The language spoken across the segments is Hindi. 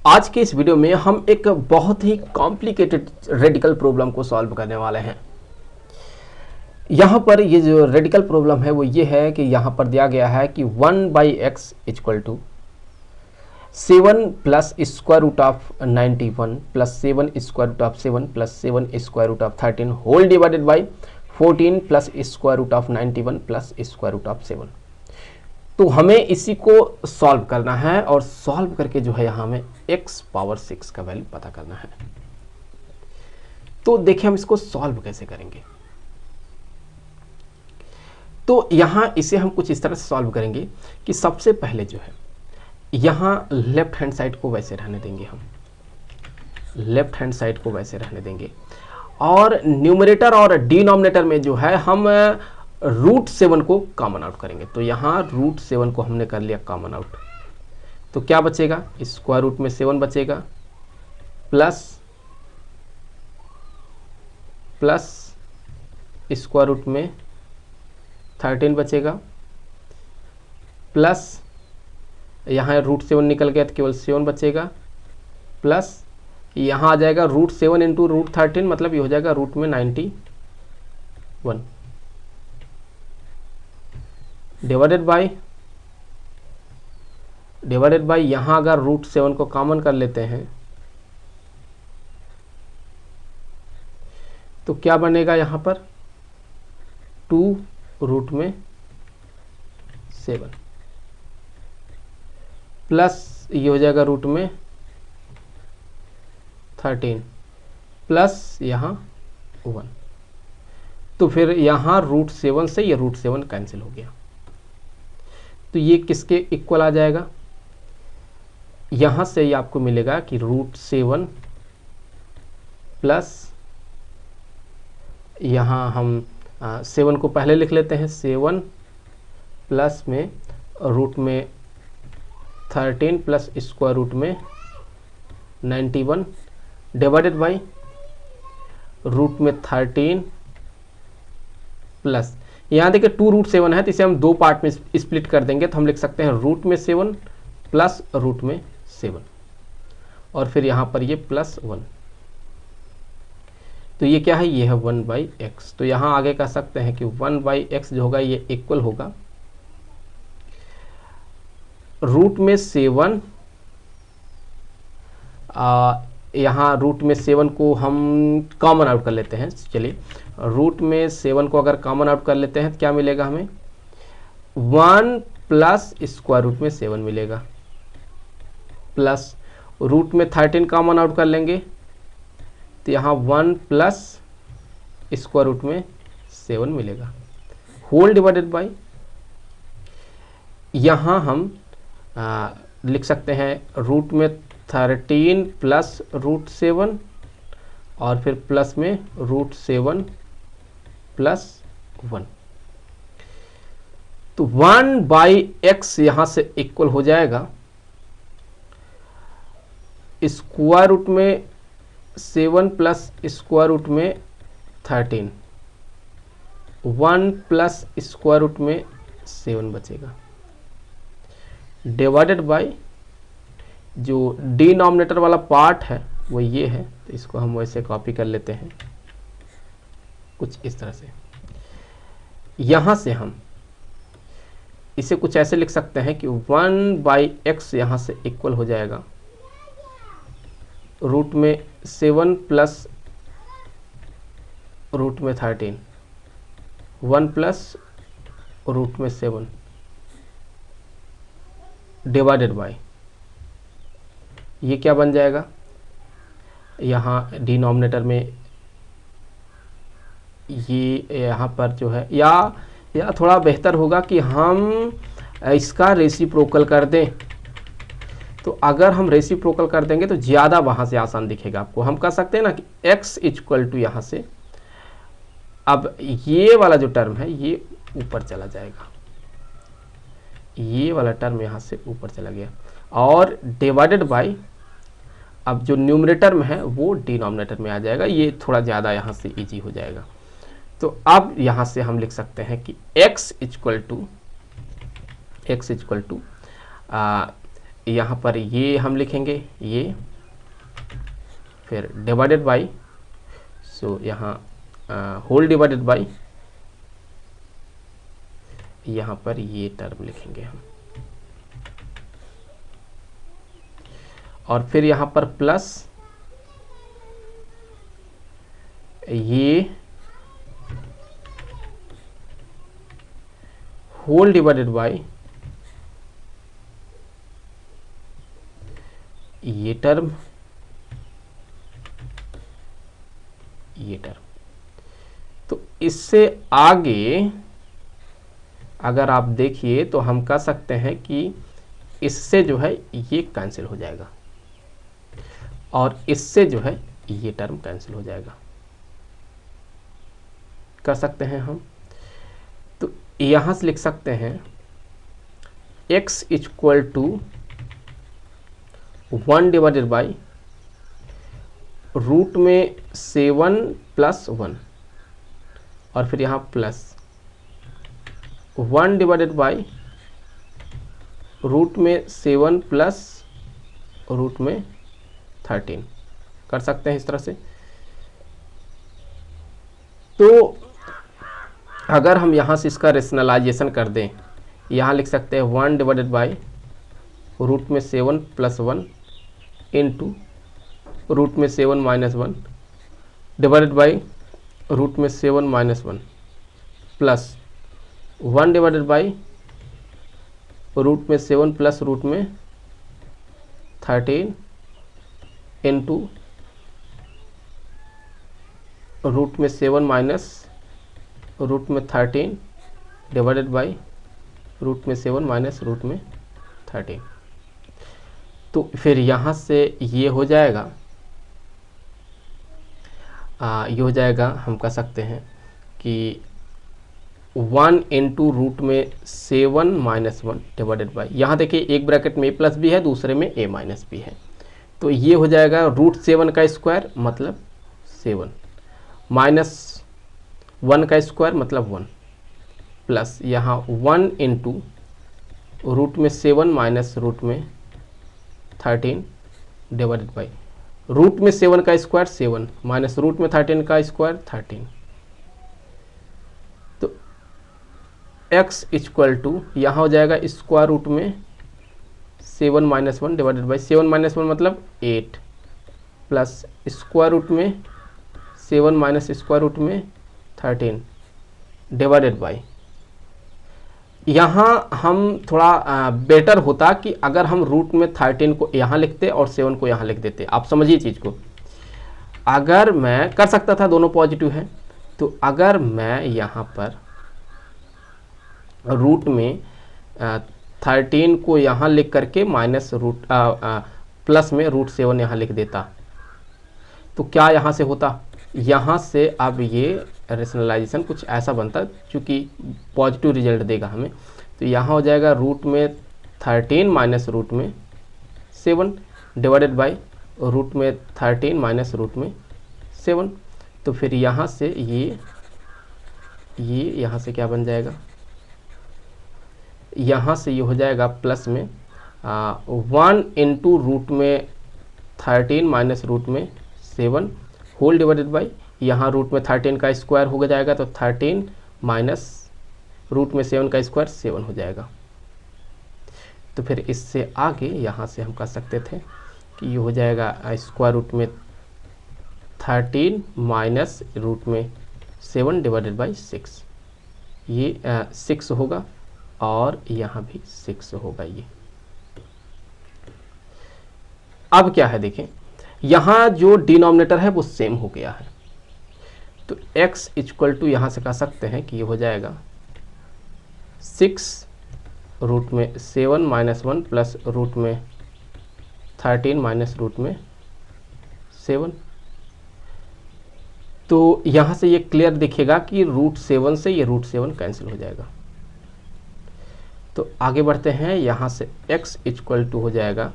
आज के इस वीडियो में हम एक बहुत ही कॉम्प्लिकेटेड रेडिकल प्रॉब्लम को सॉल्व करने वाले हैं। यहाँ पर ये जो रेडिकल प्रॉब्लम है वो ये है कि यहाँ पर दिया गया है कि 1/x equal to 7 plus square root of 91 plus 7 square root of 7 plus 7 square root of 13 whole divided by 14 plus square root of 91 plus square root of 7। तो हमें इसी को सॉल्व करना है और सॉल्व करके जो है यहाँ हमें x पावर 6 का वैल्यू पता करना है। तो देखिए हम इसको सॉल्व कैसे करेंगे। तो यहाँ इसे हम कुछ इस तरह से सॉल्व करेंगे कि सबसे पहले जो है यहाँ लेफ्ट हैंड साइड को वैसे रहने देंगे, हम लेफ्ट हैंड साइड को वैसे रहने देंगे और न्यूमरेटर और डिनोमिनेटर में जो है हम √7 को कॉमन आउट करेंगे। तो यहाँ √7 को हमने कर लिया कॉमन आउट, तो क्या बचेगा, स्क्वायर रूट में 7 बचेगा प्लस स्क्वायर रूट में 13 बचेगा प्लस यहाँ √7 निकल गया तो केवल 7 बचेगा प्लस यहाँ आ जाएगा √7 इंटू √13 मतलब ये हो जाएगा रूट में 91 डिवाइडेड बाई यहाँ अगर √7 को कॉमन कर लेते हैं तो क्या बनेगा यहाँ पर 2 रूट में 7 प्लस ये हो जाएगा रूट में 13 प्लस यहाँ 1। तो फिर यहाँ √7 से ये √7 कैंसिल हो गया, तो ये किसके इक्वल आ जाएगा, यहाँ से ये आपको मिलेगा कि √7 प्लस यहाँ हम 7 को पहले लिख लेते हैं, 7 प्लस में रूट में 13 प्लस स्क्वायर रूट में 91 डिवाइडेड बाई रूट में 13 प्लस यहाँ देखिए 2√7 है तो इसे हम दो पार्ट में स्प्लिट कर देंगे, तो हम लिख सकते हैं रूट में 7 प्लस रूट में 7 और फिर यहाँ पर ये +1। तो ये क्या है, ये है 1/x। तो यहाँ आगे कह सकते हैं कि 1/x जो होगा ये इक्वल होगा रूट में 7, यहाँ रूट में 7 को हम कॉमन आउट कर लेते हैं। चलिए रूट में 7 को अगर कॉमन आउट कर लेते हैं तो क्या मिलेगा हमें, 1 प्लस स्क्वायर रूट में 7 मिलेगा प्लस रूट में 13 कॉमन आउट कर लेंगे तो यहाँ 1 प्लस स्क्वायर रूट में 7 मिलेगा होल डिवाइडेड बाई यहाँ हम लिख सकते हैं रूट में 13 प्लस √7 और फिर प्लस में √7 प्लस 1। तो 1/x यहाँ से इक्वल हो जाएगा स्क्वायर रूट में 7 प्लस स्क्वायर रूट में 13, 1 प्लस स्क्वायर रूट में 7 बचेगा डिवाइडेड बाई जो डिनोमिनेटर वाला पार्ट है वो ये है, तो इसको हम वैसे कॉपी कर लेते हैं कुछ इस तरह से। यहाँ से हम इसे कुछ ऐसे लिख सकते हैं कि 1/x यहाँ से इक्वल हो जाएगा रूट में 7 प्लस रूट में 13, 1 प्लस रूट में 7 डिवाइडेड बाई ये क्या बन जाएगा, यहाँ डिनोमिनेटर में ये यहाँ पर जो है या थोड़ा बेहतर होगा कि हम इसका रेसिप्रोकल कर दें। तो अगर हम रेसिप्रोकल कर देंगे तो ज़्यादा वहाँ से आसान दिखेगा आपको। हम कह सकते हैं ना कि x इक्वल टू यहाँ से अब ये वाला जो टर्म है ये ऊपर चला जाएगा, ये वाला टर्म यहाँ से ऊपर चला गया और डिवाइडेड बाई अब जो न्यूमरेटर में है वो डिनोमिनेटर में आ जाएगा, ये थोड़ा ज़्यादा यहाँ से इजी हो जाएगा। तो अब यहाँ से हम लिख सकते हैं कि x इक्वल टू यहाँ पर ये हम लिखेंगे ये, फिर डिवाइडेड बाई, सो यहाँ होल डिवाइडेड बाई, यहाँ पर ये टर्म लिखेंगे हम, और फिर यहाँ पर प्लस ये होल डिवाइडेड बाई ये टर्म, ये टर्म। तो इससे आगे अगर आप देखिए तो हम कह सकते हैं कि इससे जो है ये कैंसिल हो जाएगा और इससे जो है ये टर्म कैंसिल हो जाएगा, कर सकते हैं हम। तो यहां से लिख सकते हैं x equal to 1 divided by root में 7 प्लस 1, और फिर यहाँ प्लस 1 डिवाइडेड बाई रूट में 7 प्लस रूट में 13, कर सकते हैं इस तरह से। तो अगर हम यहाँ से इसका रेशनलाइजेशन कर दें, यहाँ लिख सकते हैं 1 डिवाइडेड बाई रूट में 7 प्लस 1 इंटू रूट में 7 माइनस 1 डिवाइडेड बाई रूट में 7 minus 1 plus 1 divided by root में 7 प्लस रूट में 13 इंटू रूट में 7 माइनस रूट में 13 डिवाइडेड बाई रूट में 7 माइनस रूट में 13। तो फिर यहाँ से ये हो जाएगा, ये हो जाएगा, हम कह सकते हैं कि 1 इंटू रूट में 7 माइनस 1 डिवाइडेड बाई, यहाँ देखिए एक ब्रैकेट में a प्लस भी है, दूसरे में a माइनस भी है, तो ये हो जाएगा रूट 7 का स्क्वायर मतलब 7 माइनस 1 का स्क्वायर मतलब 1 प्लस यहाँ 1 इंटू रूट में 7 माइनस रूट में 13 डिवाइडेड बाई रूट में 7 का स्क्वायर 7 माइनस रूट में 13 का स्क्वायर 13। तो x इक्वल टू यहाँ हो जाएगा स्क्वायर रूट में 7 माइनस 1 डिवाइडेड बाई 7 माइनस 1 मतलब 8 प्लस स्क्वायर रूट में 7 माइनस स्क्वायर रूट में 13 डिवाइडेड बाई, यहाँ हम थोड़ा बेटर होता कि अगर हम रूट में 13 को यहाँ लिखते और 7 को यहाँ लिख देते। आप समझिए चीज़ को, अगर मैं कर सकता था, दोनों पॉजिटिव है, तो अगर मैं यहाँ पर रूट में 13 को यहाँ लिख करके माइनस रूट प्लस में रूट 7 यहाँ लिख देता, तो क्या यहाँ से होता, यहाँ से अब ये रेशनलाइजेशन कुछ ऐसा बनता चूँकि पॉजिटिव रिजल्ट देगा हमें। तो यहाँ हो जाएगा रूट में 13 माइनस रूट में 7 डिवाइडेड बाई रूट में 13 माइनस रूट में 7। तो फिर यहाँ से ये यहाँ से क्या बन जाएगा, यहाँ से ये हो जाएगा प्लस में 1 इंटू रूट में 13 माइनस रूट में 7 होल डिवाइडेड बाई, यहाँ रूट में 13 का स्क्वायर हो जाएगा तो 13 माइनस रूट में 7 का स्क्वायर 7 हो जाएगा। तो फिर इससे आगे यहाँ से हम कह सकते थे कि ये हो जाएगा स्क्वायर रूट में 13 माइनस रूट में 7 डिवाइडेड बाई 6, ये 6 होगा और यहाँ भी 6 होगा ये। अब क्या है देखें, यहाँ जो डिनोमिनेटर है वो सेम हो गया है, तो x इक्वल टू यहाँ से कह सकते हैं कि ये हो जाएगा 6 रूट में 7 माइनस 1 प्लस रूट में 13 माइनस रूट में 7। तो यहाँ से ये क्लियर दिखेगा कि रूट 7 से ये रूट 7 कैंसिल हो जाएगा। तो आगे बढ़ते हैं, यहाँ से x इक्वल टू हो जाएगा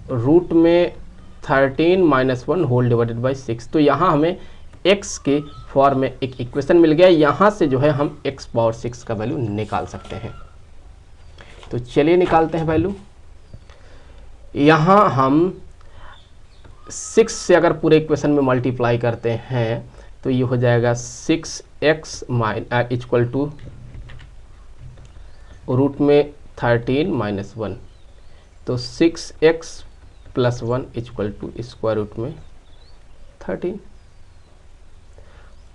रूट में 13 माइनस 1 होल डिवाइडेड बाई 6। तो यहाँ हमें x के फॉर्म में एक इक्वेशन मिल गया, यहाँ से जो है हम x पावर 6 का वैल्यू निकाल सकते हैं। तो चलिए निकालते हैं वैल्यू। यहाँ हम 6 से अगर पूरे इक्वेशन में मल्टीप्लाई करते हैं तो ये हो जाएगा 6x इक्वल टू रूट में 13 माइनस 1, तो 6x plus 1 equal to square root में 13।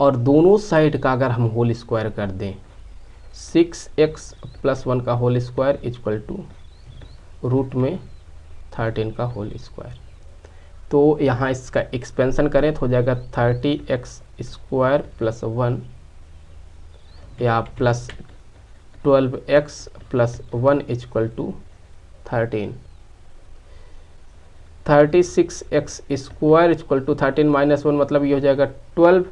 और दोनों साइड का अगर हम होल स्क्वायर कर दें, 6x प्लस 1 का whole square equal to root में 13 का होल स्क्वायर। तो यहाँ इसका एक्सपेंशन करें तो हो जाएगा 30x स्क्वायर प्लस 1 या plus 12x plus 1 equal to 13। 36x square equal to 13 minus 1, मतलब ये हो जाएगा 12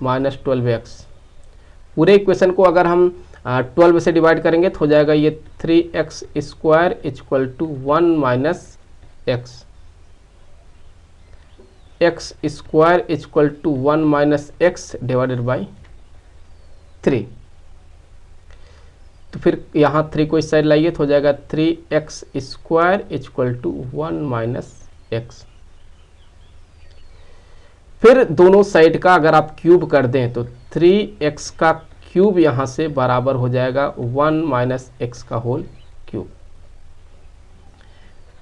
माइनस 12x। पूरे इक्वेशन को अगर हम 12 से डिवाइड करेंगे तो हो जाएगा ये 3x square equal to 1 minus x, x square equal to 1 minus x divided by 3। तो फिर यहाँ 3 को इस साइड लाइए तो हो जाएगा 3x square equal to 1 minus x। फिर दोनों साइड का अगर आप क्यूब कर दें तो 3x का क्यूब यहाँ से बराबर हो जाएगा 1 माइनस x का होल क्यूब।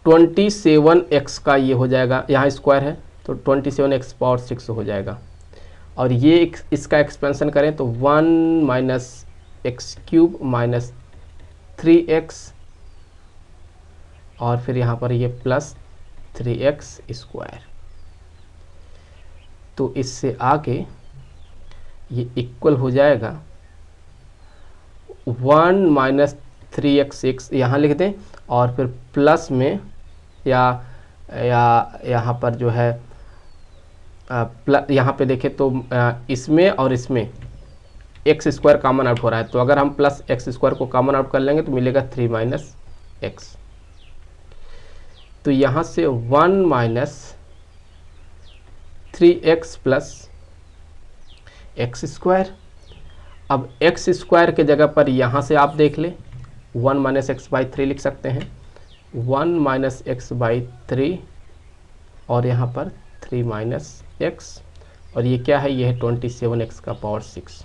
27x का ये हो जाएगा, यहाँ स्क्वायर है तो 27x पावर 6 हो जाएगा। और ये इसका एक्सपेंशन करें तो 1 minus x cube minus 3x और फिर यहाँ पर ये प्लस 3x स्क्वायर। तो इससे आगे ये इक्वल हो जाएगा 1 माइनस 3x यहाँ लिख दें और फिर प्लस में या यहाँ पर जो है यहाँ पे देखें तो इसमें और इसमें एक्स स्क्वायर कॉमन आउट हो रहा है, तो अगर हम प्लस एक्स स्क्वायर को कॉमन आउट कर लेंगे तो मिलेगा 3 माइनस एक्स। तो यहाँ से 1 minus 3x plus x square. अब एक्स स्क्वायर के जगह पर यहाँ से आप देख लें 1 माइनस एक्स बाई 3 लिख सकते हैं, 1 माइनस एक्स बाई 3 और यहाँ पर 3 माइनस एक्स, और ये क्या है, ये है 27x का पावर 6।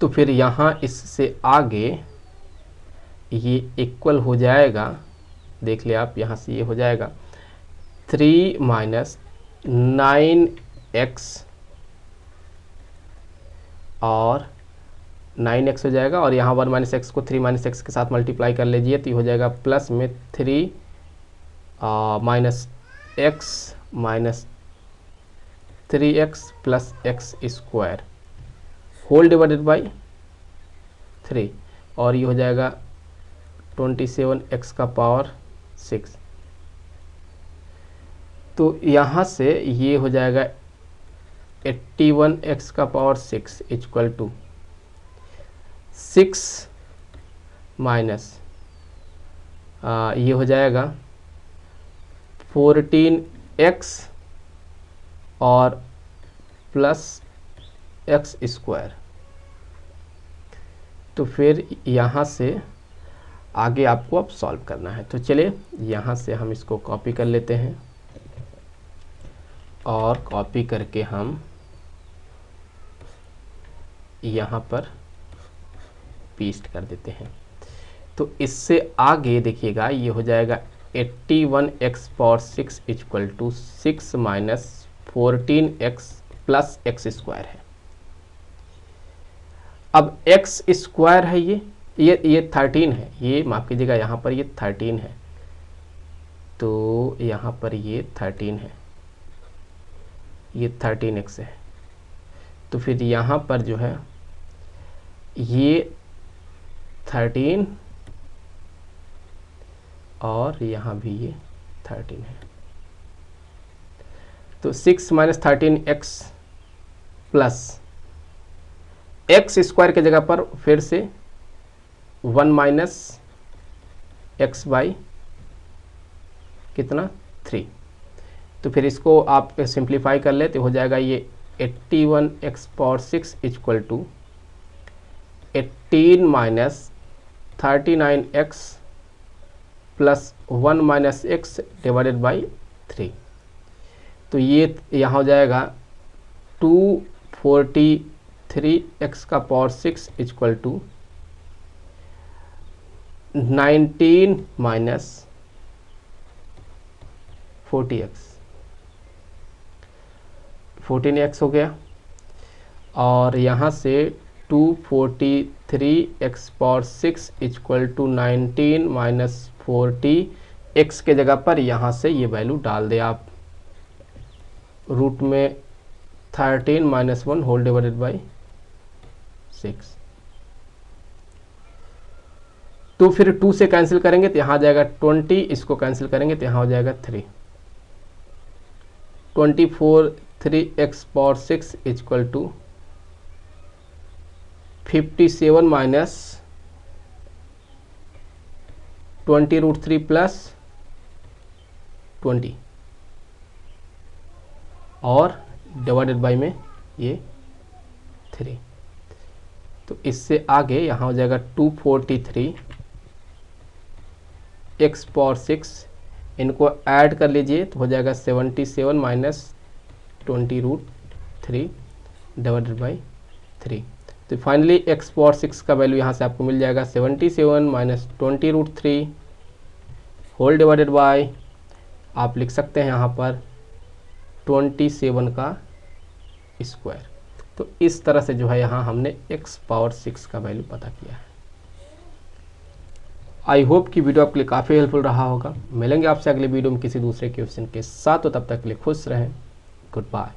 तो फिर यहाँ इससे आगे ये इक्वल हो जाएगा, देख ले आप, यहाँ से ये हो जाएगा 3 माइनस 9x और 9x हो जाएगा, और यहाँ 1 माइनस एक्स को 3 माइनस एक्स के साथ मल्टीप्लाई कर लीजिए तो ये हो जाएगा प्लस में 3 minus x minus 3x plus x square whole divided by 3, और ये हो जाएगा 27x का पावर 6। तो यहाँ से ये हो जाएगा 81x का पावर 6 इक्वल टू 6 माइनस ये हो जाएगा 14x और प्लस एक्स स्क्वायर। तो फिर यहाँ से आगे आपको अब सॉल्व करना है। तो चलिए यहाँ से हम इसको कॉपी कर लेते हैं और कॉपी करके हम यहाँ पर पेस्ट कर देते हैं। तो इससे आगे देखिएगा ये हो जाएगा 81x power 6 equal to 6 minus 14x plus x square है। अब एक्स स्क्वायर है, ये 13 है, ये माफ कीजिएगा यहाँ पर ये 13 है, तो यहाँ पर ये 13 है, ये 13x है। तो फिर यहाँ पर जो है ये 13 और यहाँ भी ये 13 है। तो 6 minus 13x plus x square के जगह पर फिर से 1 माइनस एक्स बाई कितना 3। तो फिर इसको आप सिंप्लीफाई कर ले तो हो जाएगा ये 81x power 6 equal to 18 minus 39x plus 1 minus x divided by 3। तो ये यहाँ हो जाएगा 243 एक्स का power 6 equal to 19 minus 14x हो गया। और यहाँ से 243 x power 6 equal to 19 minus 40 x के जगह पर यहाँ से ये वैल्यू डाल दे आप, रूट में 13 माइनस 1 होल डिवाइडेड बाई 6। तो फिर 2 से कैंसिल करेंगे तो यहाँ आ जाएगा 20, इसको कैंसिल करेंगे तो यहाँ हो जाएगा 3। 24 3x power 6 equal to 57 minus 20 root 3 plus 20 और डिवाइडेड बाई में ये 3। तो इससे आगे यहाँ हो जाएगा 243 एक्स पावर 6, इनको ऐड कर लीजिए तो हो जाएगा 77 माइनस 20 रूट 3 डिवाइडेड बाई 3। तो फाइनली एक्स पावर 6 का वैल्यू यहाँ से आपको मिल जाएगा 77 minus 20 root 3 whole divided by, आप लिख सकते हैं यहाँ पर 27 का स्क्वायर। तो इस तरह से जो है यहाँ हमने एक्स पावर 6 का वैल्यू पता किया है। आई होप कि वीडियो आपके लिए काफ़ी हेल्पफुल रहा होगा। मिलेंगे आपसे अगले वीडियो में किसी दूसरे क्वेश्चन के साथ, तो तब तक के लिए खुश रहें। Good bye.